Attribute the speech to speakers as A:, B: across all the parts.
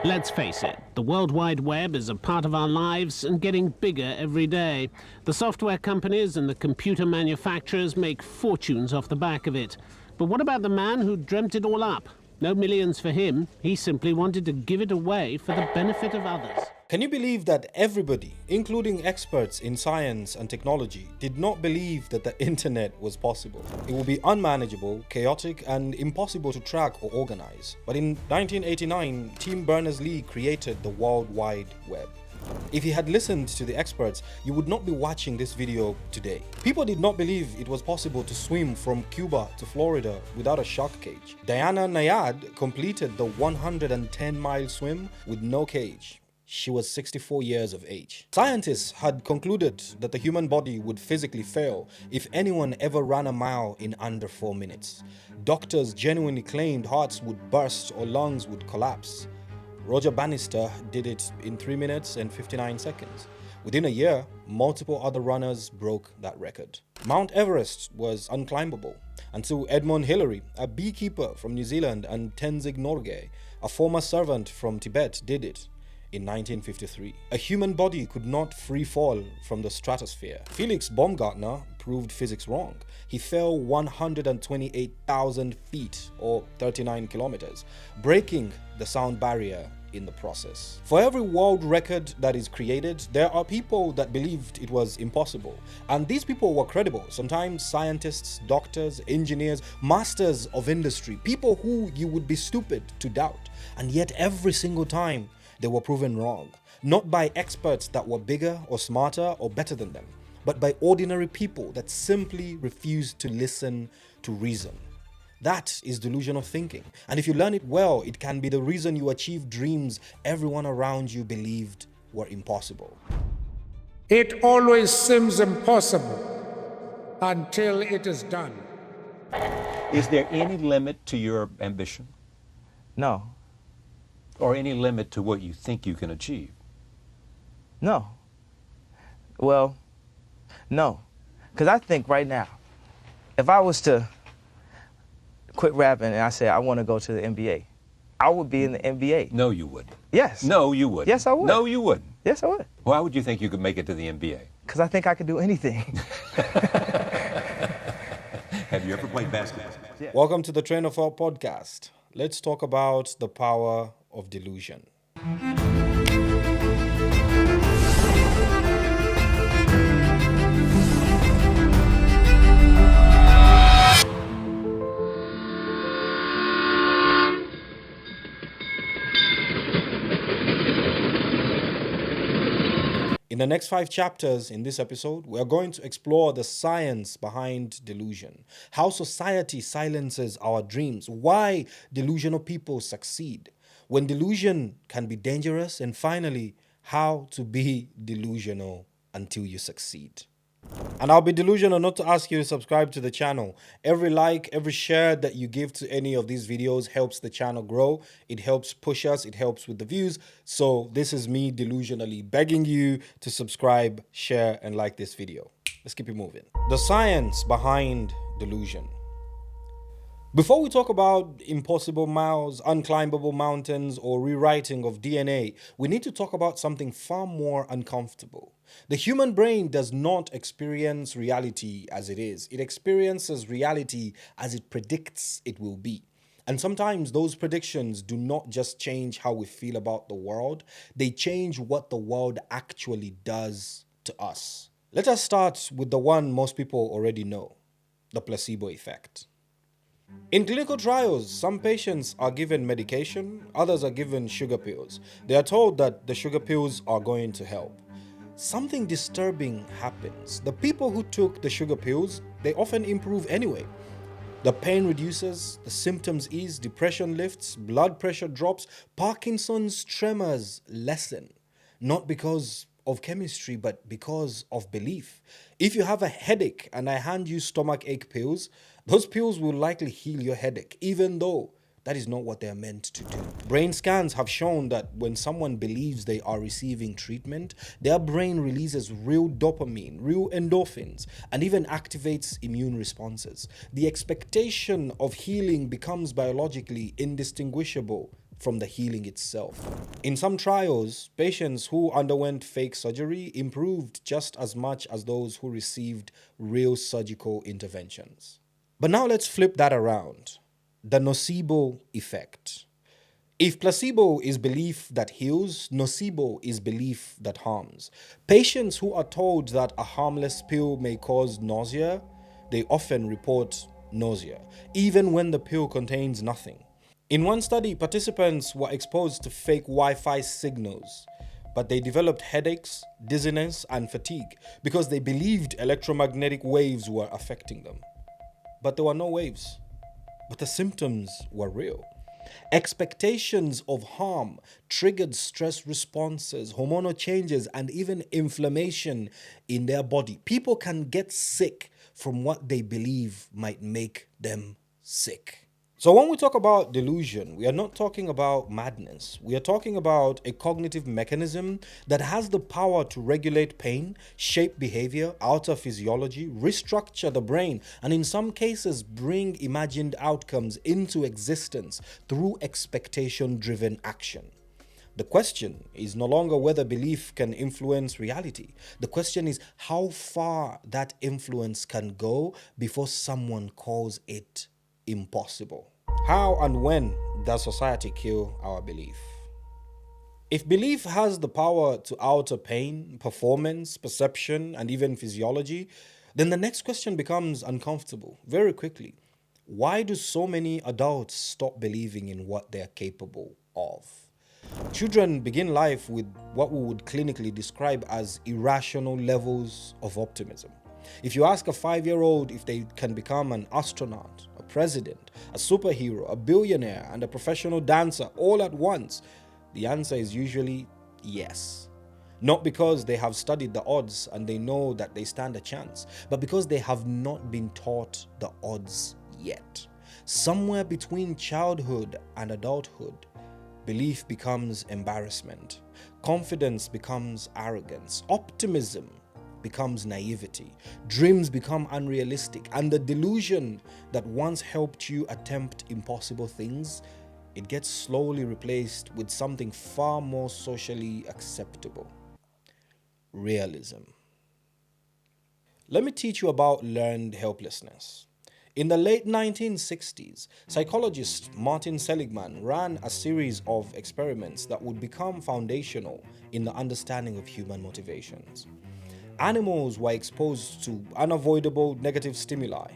A: Let's face it, the World Wide Web is a part of our lives and getting bigger every day. The software companies and the computer manufacturers make fortunes off the back of it. But what about the man who dreamt it all up? No millions for him. He simply wanted to give it away for the benefit of others.
B: Can you believe that everybody, including experts in science and technology, did not believe that the internet was possible? It would be unmanageable, chaotic, and impossible to track or organize. But in 1989, Tim Berners-Lee created the World Wide Web. If you had listened to the experts, you would not be watching this video today. People did not believe it was possible to swim from Cuba to Florida without a shark cage. Diana Nayad completed the 110-mile swim with no cage. She was 64 years of age. Scientists had concluded that the human body would physically fail if anyone ever ran a mile in under 4 minutes. Doctors genuinely claimed hearts would burst or lungs would collapse. Roger Bannister did it in 3 minutes and 59 seconds. Within a year, multiple other runners broke that record. Mount Everest was unclimbable until Edmund Hillary, a beekeeper from New Zealand, and Tenzing Norgay, a former servant from Tibet, did it in 1953. A human body could not free fall from the stratosphere. Felix Baumgartner proved physics wrong. He fell 128,000 feet or 39 kilometers, breaking the sound barrier in the process. For every world record that is created, there are people that believed it was impossible. And these people were credible. Sometimes scientists, doctors, engineers, masters of industry, people who you would be stupid to doubt. And yet every single time, they were proven wrong, not by experts that were bigger or smarter or better than them, but by ordinary people that simply refused to listen to reason. That is delusional thinking. And if you learn it well, it can be the reason you achieve dreams everyone around you believed were impossible.
C: It always seems impossible until it is done.
D: Is there any limit to your ambition?
E: No.
D: Or any limit to what you think you can achieve?
E: No. Well, no. Because I think right now, if I was to quit rapping and I said I want to go to the NBA, I would be in the NBA.
D: No, you wouldn't.
E: Yes.
D: No, you wouldn't.
E: Yes, I would.
D: No, you wouldn't.
E: Yes, I would.
D: Why would you think you could make it to the NBA?
E: Because I think I could do anything.
D: Have you ever played basketball?
E: Yeah.
B: Welcome to the Train of Thought podcast. Let's talk about the power of delusion. In the next 5 chapters in this episode, we are going to explore the science behind delusion, how society silences our dreams, why delusional people succeed, when delusion can be dangerous, and finally, how to be delusional until you succeed. And I'll be delusional not to ask you to subscribe to the channel. Every like, every share that you give to any of these videos helps the channel grow. It helps push us. It helps with the views. So this is me delusionally begging you to subscribe, share, and like this video. Let's keep it moving. The science behind delusion. Before we talk about impossible miles, unclimbable mountains, or rewriting of DNA, we need to talk about something far more uncomfortable. The human brain does not experience reality as it is. It experiences reality as it predicts it will be. And sometimes those predictions do not just change how we feel about the world, they change what the world actually does to us. Let us start with the one most people already know, the placebo effect. In clinical trials, some patients are given medication, others are given sugar pills. They are told that the sugar pills are going to help. Something disturbing happens. The people who took the sugar pills, they often improve anyway. The pain reduces, the symptoms ease, depression lifts, blood pressure drops, Parkinson's tremors lessen. Not because of chemistry, but because of belief. If you have a headache and I hand you stomachache pills, those pills will likely heal your headache, even though that is not what they're meant to do. Brain scans have shown that when someone believes they are receiving treatment, their brain releases real dopamine, real endorphins, and even activates immune responses. The expectation of healing becomes biologically indistinguishable from the healing itself. In some trials, patients who underwent fake surgery improved just as much as those who received real surgical interventions. But now let's flip that around. The nocebo effect. If placebo is belief that heals, nocebo is belief that harms. Patients who are told that a harmless pill may cause nausea, they often report nausea, even when the pill contains nothing. In one study, participants were exposed to fake Wi-Fi signals, but they developed headaches, dizziness, and fatigue because they believed electromagnetic waves were affecting them. But there were no waves, but the symptoms were real. Expectations of harm triggered stress responses, hormonal changes, and even inflammation in their body. People can get sick from what they believe might make them sick. So when we talk about delusion, we are not talking about madness. We are talking about a cognitive mechanism that has the power to regulate pain, shape behavior, alter physiology, restructure the brain, and in some cases bring imagined outcomes into existence through expectation-driven action. The question is no longer whether belief can influence reality. The question is how far that influence can go before someone calls it impossible. How and when does society kill our belief? If belief has the power to alter pain, performance, perception, and even physiology, then the next question becomes uncomfortable very quickly. Why do so many adults stop believing in what they're capable of? Children begin life with what we would clinically describe as irrational levels of optimism. If you ask a 5-year-old if they can become an astronaut, a president, a superhero, a billionaire, and a professional dancer all at once, the answer is usually yes. Not because they have studied the odds and they know that they stand a chance, but because they have not been taught the odds yet. Somewhere between childhood and adulthood, belief becomes embarrassment, confidence becomes arrogance, optimism becomes naivety, dreams become unrealistic, and the delusion that once helped you attempt impossible things, it gets slowly replaced with something far more socially acceptable: realism. Let me teach you about learned helplessness. In the late 1960s, psychologist Martin Seligman ran a series of experiments that would become foundational in the understanding of human motivations. Animals were exposed to unavoidable negative stimuli,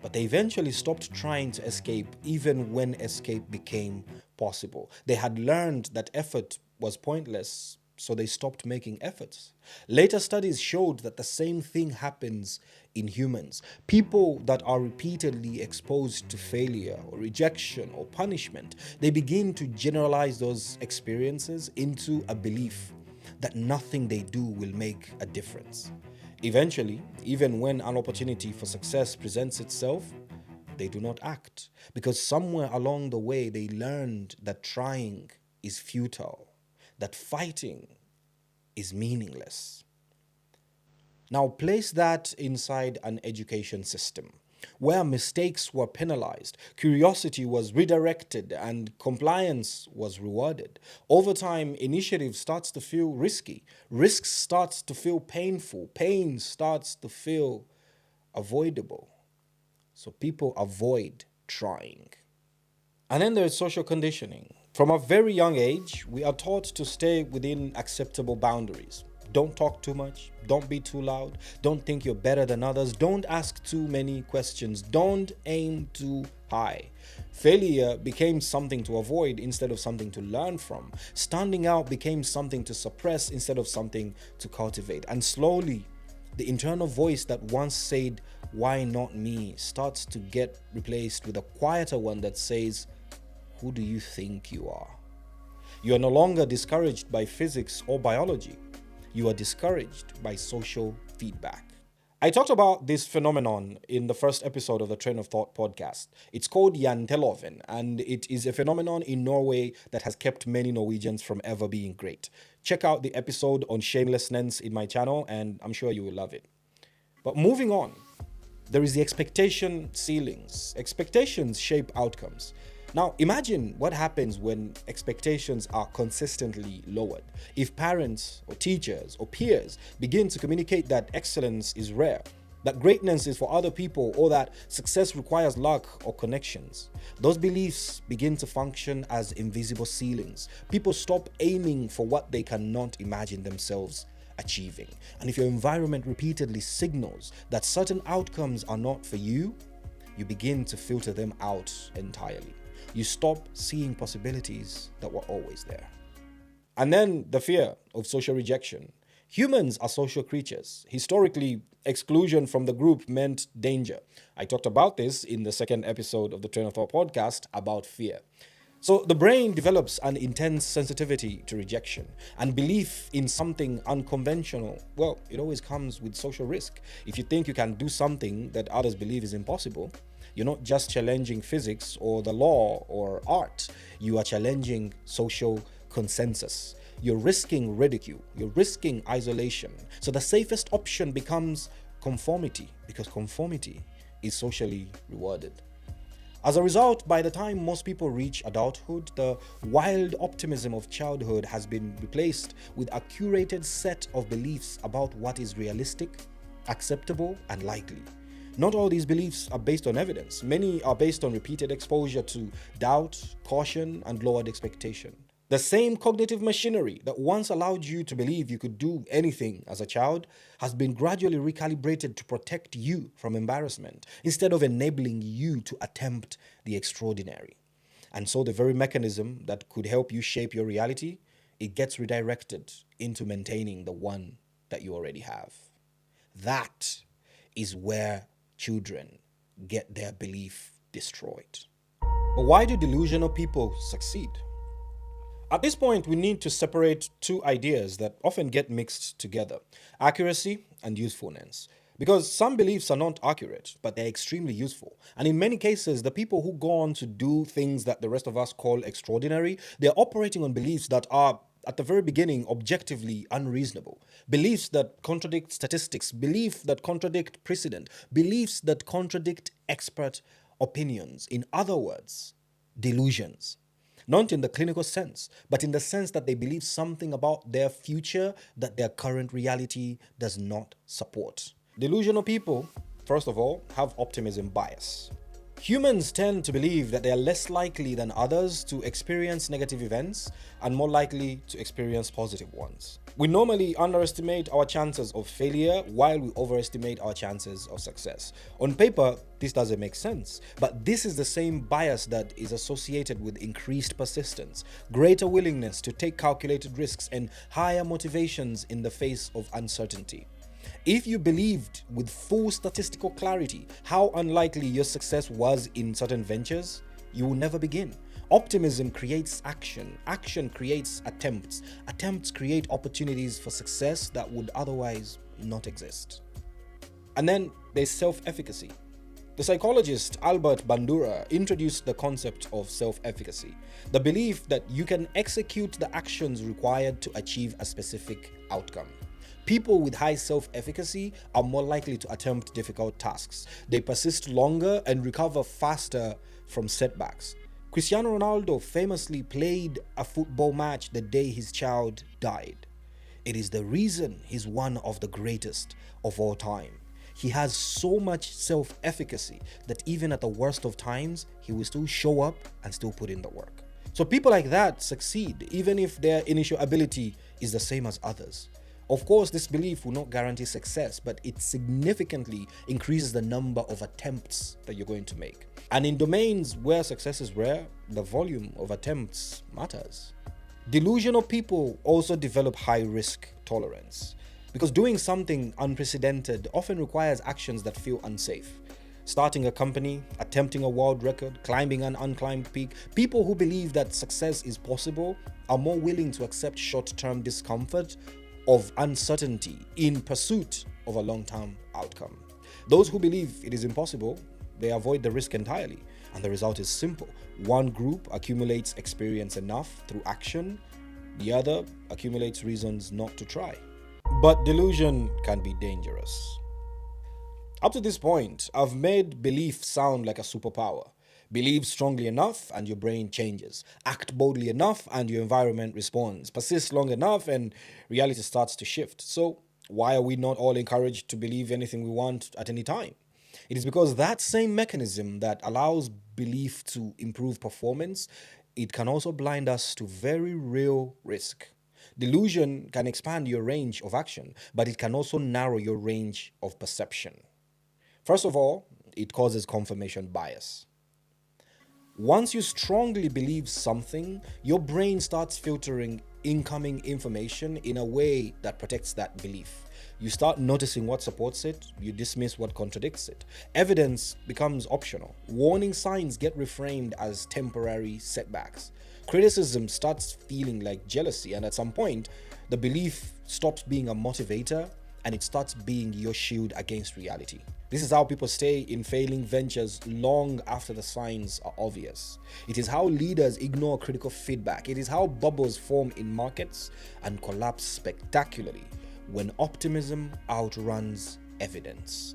B: but they eventually stopped trying to escape even when escape became possible. They had learned that effort was pointless, so they stopped making efforts. Later studies showed that the same thing happens in humans. People that are repeatedly exposed to failure or rejection or punishment, they begin to generalize those experiences into a belief that nothing they do will make a difference. Eventually, even when an opportunity for success presents itself, they do not act, because somewhere along the way they learned that trying is futile, that fighting is meaningless. Now place that inside an education system where mistakes were penalized, curiosity was redirected, and compliance was rewarded. Over time, initiative starts to feel risky. Risk starts to feel painful. Pain starts to feel avoidable. So people avoid trying. And then there's social conditioning. From a very young age, we are taught to stay within acceptable boundaries. Don't talk too much. Don't be too loud. Don't think you're better than others. Don't ask too many questions. Don't aim too high. Failure became something to avoid instead of something to learn from. Standing out became something to suppress instead of something to cultivate. And slowly, the internal voice that once said, "Why not me?" starts to get replaced with a quieter one that says, "Who do you think you are?" You are no longer discouraged by physics or biology. You are discouraged by social feedback. I talked about this phenomenon in the first episode of the Train of Thought podcast. It's called janteloven, and it is a phenomenon in Norway that has kept many Norwegians from ever being great. Check out the episode on shamelessness in my channel, and I'm sure you will love it. But moving on, there is the expectation ceilings. Expectations shape outcomes. Now, imagine what happens when expectations are consistently lowered. If parents or teachers or peers begin to communicate that excellence is rare, that greatness is for other people, or that success requires luck or connections, those beliefs begin to function as invisible ceilings. People stop aiming for what they cannot imagine themselves achieving. And if your environment repeatedly signals that certain outcomes are not for you, you begin to filter them out entirely. You stop seeing possibilities that were always there. And then the fear of social rejection. Humans are social creatures. Historically, exclusion from the group meant danger. I talked about this in the second episode of the Train of Thought podcast about fear. So the brain develops an intense sensitivity to rejection, and belief in something unconventional, well, it always comes with social risk. If you think you can do something that others believe is impossible, you're not just challenging physics or the law or art, you are challenging social consensus. You're risking ridicule, you're risking isolation. So the safest option becomes conformity, because conformity is socially rewarded. As a result, by the time most people reach adulthood, the wild optimism of childhood has been replaced with a curated set of beliefs about what is realistic, acceptable, and likely. Not all these beliefs are based on evidence. Many are based on repeated exposure to doubt, caution, and lowered expectation. The same cognitive machinery that once allowed you to believe you could do anything as a child has been gradually recalibrated to protect you from embarrassment, instead of enabling you to attempt the extraordinary. And so the very mechanism that could help you shape your reality, it gets redirected into maintaining the one that you already have. That is where children get their belief destroyed. But why do delusional people succeed? At this point, we need to separate two ideas that often get mixed together: accuracy and usefulness. Because some beliefs are not accurate, but they're extremely useful. And in many cases, the people who go on to do things that the rest of us call extraordinary, they're operating on beliefs that are, at the very beginning, objectively unreasonable. Beliefs that contradict statistics, beliefs that contradict precedent, beliefs that contradict expert opinions. In other words, delusions. Not in the clinical sense, but in the sense that they believe something about their future that their current reality does not support. Delusional people, first of all, have optimism bias. Humans tend to believe that they are less likely than others to experience negative events and more likely to experience positive ones. We normally underestimate our chances of failure while we overestimate our chances of success. On paper, this doesn't make sense, but this is the same bias that is associated with increased persistence, greater willingness to take calculated risks, and higher motivations in the face of uncertainty. If you believed with full statistical clarity how unlikely your success was in certain ventures, you will never begin. Optimism creates action. Action creates attempts. Attempts create opportunities for success that would otherwise not exist. And then there's self-efficacy. The psychologist Albert Bandura introduced the concept of self-efficacy, the belief that you can execute the actions required to achieve a specific outcome. People with high self-efficacy are more likely to attempt difficult tasks. They persist longer and recover faster from setbacks. Cristiano Ronaldo famously played a football match the day his child died. It is the reason he's one of the greatest of all time. He has so much self-efficacy that even at the worst of times, he will still show up and still put in the work. So people like that succeed, even if their initial ability is the same as others. Of course, this belief will not guarantee success, but it significantly increases the number of attempts that you're going to make. And in domains where success is rare, the volume of attempts matters. Delusional people also develop high risk tolerance, because doing something unprecedented often requires actions that feel unsafe. Starting a company, attempting a world record, climbing an unclimbed peak. People who believe that success is possible are more willing to accept short-term discomfort of uncertainty in pursuit of a long-term outcome. Those who believe it is impossible, they avoid the risk entirely, and the result is simple. One group accumulates experience enough through action, the other accumulates reasons not to try. But delusion can be dangerous. Up to this point, I've made belief sound like a superpower. Believe strongly enough and your brain changes. Act boldly enough and your environment responds. Persist long enough and reality starts to shift. So why are we not all encouraged to believe anything we want at any time? It is because that same mechanism that allows belief to improve performance, it can also blind us to very real risk. Delusion can expand your range of action, but it can also narrow your range of perception. First of all, it causes confirmation bias. Once you strongly believe something, your brain starts filtering incoming information in a way that protects that belief. You start noticing what supports it, you dismiss what contradicts it. Evidence becomes optional. Warning signs get reframed as temporary setbacks. Criticism starts feeling like jealousy, and at some point, the belief stops being a motivator and it starts being your shield against reality. This is how people stay in failing ventures long after the signs are obvious. It is how leaders ignore critical feedback. It is how bubbles form in markets and collapse spectacularly when optimism outruns evidence.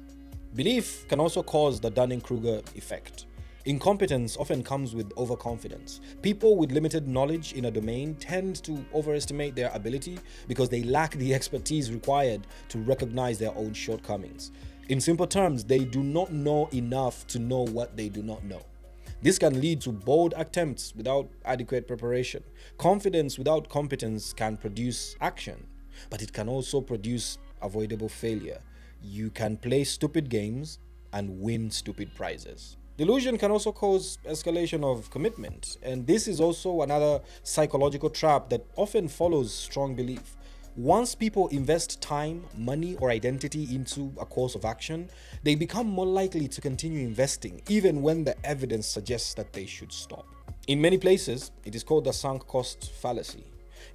B: Belief can also cause the Dunning-Kruger effect. Incompetence often comes with overconfidence. People with limited knowledge in a domain tend to overestimate their ability because they lack the expertise required to recognize their own shortcomings. In simple terms, they do not know enough to know what they do not know. This can lead to bold attempts without adequate preparation. Confidence without competence can produce action, but it can also produce avoidable failure. You can play stupid games and win stupid prizes. Delusion can also cause escalation of commitment, and this is also another psychological trap that often follows strong belief. Once people invest time, money, or identity into a course of action, they become more likely to continue investing, even when the evidence suggests that they should stop. In many places, it is called the sunk cost fallacy.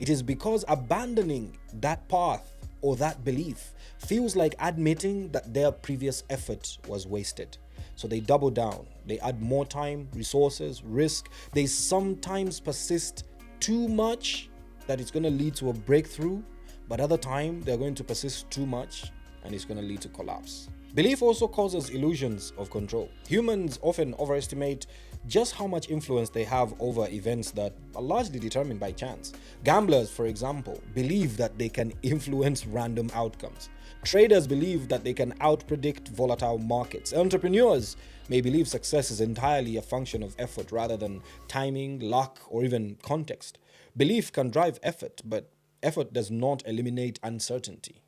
B: It is because abandoning that path or that belief feels like admitting that their previous effort was wasted. So they double down, they add more time, resources, risk. They sometimes persist too much that it's going to lead to a breakthrough, but other time they're going to persist too much and it's going to lead to collapse. Belief also causes illusions of control. Humans often overestimate just how much influence they have over events that are largely determined by chance. Gamblers, for example, believe that they can influence random outcomes. Traders believe that they can outpredict volatile markets. Entrepreneurs may believe success is entirely a function of effort rather than timing, luck, or even context. Belief can drive effort, but effort does not eliminate uncertainty.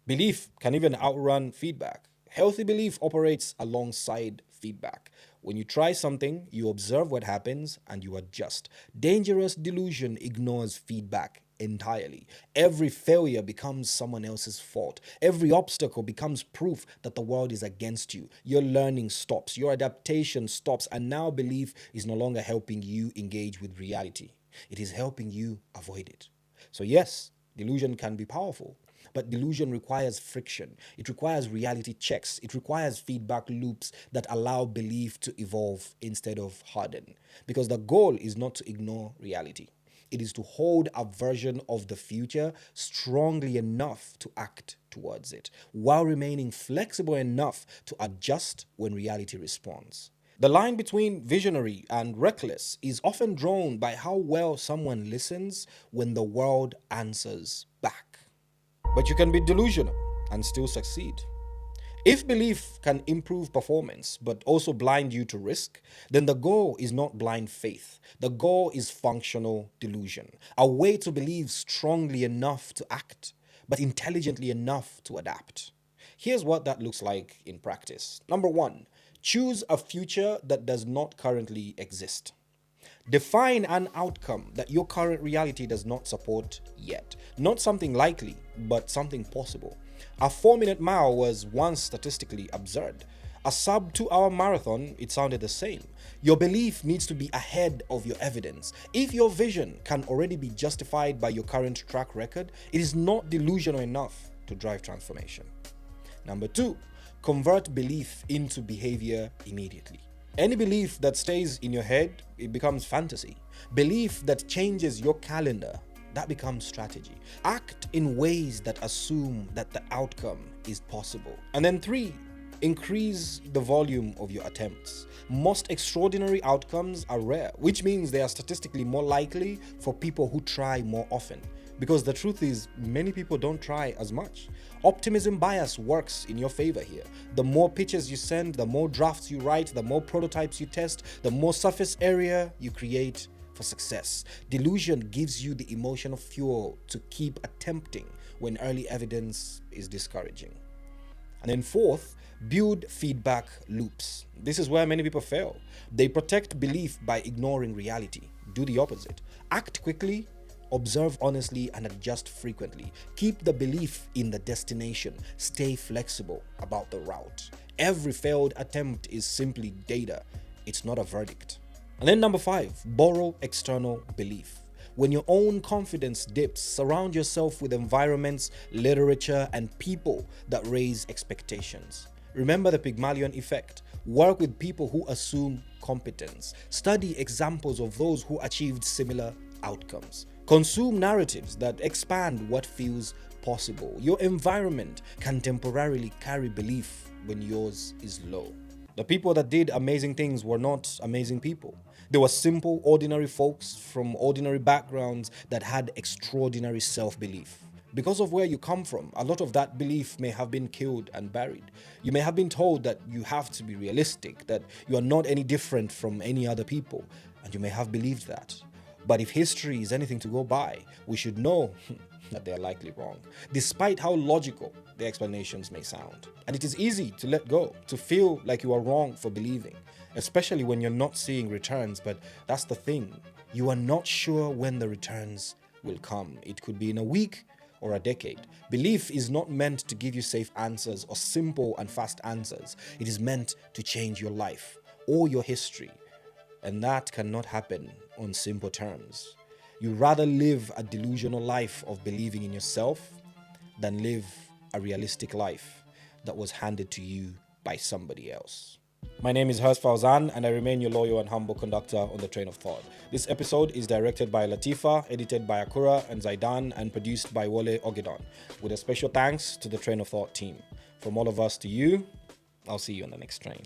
B: Belief can even outrun feedback. Healthy belief operates alongside feedback. When you try something, you observe what happens and you adjust. Dangerous delusion ignores feedback entirely. Every failure becomes someone else's fault. Every obstacle becomes proof that the world is against you. Your learning stops, your adaptation stops, and now belief is no longer helping you engage with reality. It is helping you avoid it. So yes, delusion can be powerful, but delusion requires friction. It requires reality checks. It requires feedback loops that allow belief to evolve instead of harden. Because the goal is not to ignore reality. It is to hold a version of the future strongly enough to act towards it, while remaining flexible enough to adjust when reality responds. The line between visionary and reckless is often drawn by how well someone listens when the world answers back. But you can be delusional and still succeed. If belief can improve performance but also blind you to risk, then the goal is not blind faith. The goal is functional delusion, a way to believe strongly enough to act, but intelligently enough to adapt. Here's what that looks like in practice. Number one, choose a future that does not currently exist. Define an outcome that your current reality does not support yet. Not something likely, but something possible. A 4-minute mile was once statistically absurd. A sub 2-hour marathon, it sounded the same. Your belief needs to be ahead of your evidence. If your vision can already be justified by your current track record, it is not delusional enough to drive transformation. Number two, convert belief into behavior immediately. Any belief that stays in your head, it becomes fantasy. Belief that changes your calendar, that becomes strategy. Act in ways that assume that the outcome is possible. And then three, Increase the volume of your attempts. Most extraordinary outcomes are rare, which means they are statistically more likely for people who try more often. Because the truth is, many people don't try as much. Optimism bias works in your favor here. The more pitches you send, the more drafts you write, the more prototypes you test, the more surface area you create for success. Delusion gives you the emotional fuel to keep attempting when early evidence is discouraging. And then fourth, build feedback loops. This is where many people fail. They protect belief by ignoring reality. Do the opposite. Act quickly, observe honestly, and adjust frequently. Keep the belief in the destination. Stay flexible about the route. Every failed attempt is simply data. It's not a verdict. And then number 5, borrow external belief. When your own confidence dips, surround yourself with environments, literature, and people that raise expectations. Remember the Pygmalion effect. Work with people who assume competence. Study examples of those who achieved similar outcomes. Consume narratives that expand what feels possible. Your environment can temporarily carry belief when yours is low. The people that did amazing things were not amazing people. They were simple, ordinary folks from ordinary backgrounds that had extraordinary self-belief. Because of where you come from, a lot of that belief may have been killed and buried. You may have been told that you have to be realistic, that you are not any different from any other people, and you may have believed that. But if history is anything to go by, we should know that they are likely wrong, despite how logical the explanations may sound. And it is easy to let go, to feel like you are wrong for believing, especially when you're not seeing returns. But that's the thing. You are not sure when the returns will come. It could be in a week or a decade. Belief is not meant to give you safe answers or simple and fast answers. It is meant to change your life or your history. And that cannot happen on simple terms. You'd rather live a delusional life of believing in yourself than live a realistic life that was handed to you by somebody else. My name is Hers Fauzan, and I remain your loyal and humble conductor on the train of thought. This episode is directed by Latifa, edited by Akura and Zaidan, and produced by Wole Ogedon, with a special thanks to the Train of Thought team. From all of us to you, I'll see you on the next train.